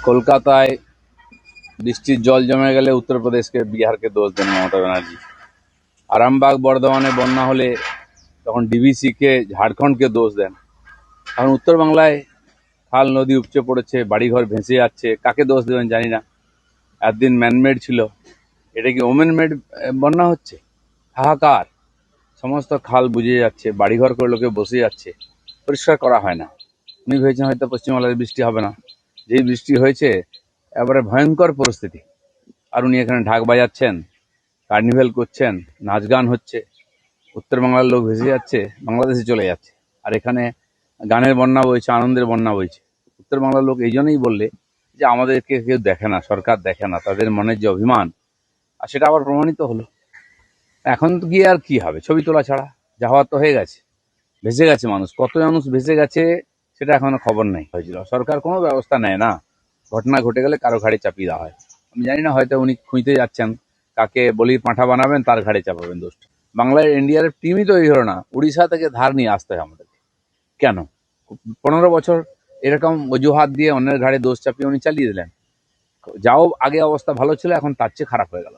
কলকাতায় বৃষ্টির জল জমে গেলে উত্তরপ্রদেশকে বিহারকে দোষ দেন মমতা ব্যানার্জি। আরামবাগ বর্ধমানে বন্যা হলে তখন ডিভিসিকে ঝাড়খণ্ডকে দোষ দেন। এখন উত্তরবাংলায় খাল নদী উপচে পড়েছে, বাড়িঘর ভেসে যাচ্ছে, কাকে দোষ দেবেন জানি না। একদিন ম্যানমেড ছিল, এটা কি ওমেন মেড বন্যা হচ্ছে? হাহাকার, সমস্ত খাল বুঝে যাচ্ছে, বাড়িঘর করে লোকে বসে যাচ্ছে, পরিষ্কার করা হয় না। উনি ভেবেছেন হয়তো পশ্চিমবাংলায় বৃষ্টি হবে না, যেই বৃষ্টি হয়েছে এবারে ভয়ঙ্কর পরিস্থিতি। আর উনি এখানে ঢাক বাজাচ্ছেন, কার্নিভেল করছেন, নাচ গান হচ্ছে, উত্তরবাংলার লোক ভেসে যাচ্ছে, বাংলাদেশে চলে যাচ্ছে। আর এখানে গানের বন্যা বইছে, আনন্দের বন্যা বইছে। উত্তরবাংলার লোক এই জন্যই বললে যে আমাদেরকে কেউ দেখে না, সরকার দেখে না, তাদের মনের যে অভিমান, আর সেটা আবার প্রমাণিত হলো। এখন তো গিয়ে আর কি হবে, ছবি তোলা ছাড়া? যা হওয়ার তো হয়ে গেছে, ভেসে গেছে মানুষ, কত মানুষ ভেসে গেছে সেটা এখনো খবর নেই। হয়েছিল সরকার কোনো ব্যবস্থা নেয় না, ঘটনা ঘটে গেলে কারো ঘাড়ে চাপিয়ে দেওয়া হয়। আমি জানি না, হয়তো উনি খুঁজতে যাচ্ছেন কাকে বলির পাঁঠা বানাবেন, তার ঘাড়ে চাপাবেন দোষটা। বাংলার এনডিআরএফ টিমই তৈরি হলো না, উড়িষ্যা থেকে ধার নিয়ে আসতে হয় আমাদেরকে। কেন? 15 বছর এরকম অজুহাত দিয়ে অন্যের ঘাড়ে দোষ চাপিয়ে উনি চালিয়ে দিলেন। যাও আগে অবস্থা ভালো ছিল, এখন তার চেয়ে খারাপ হয়ে গেল।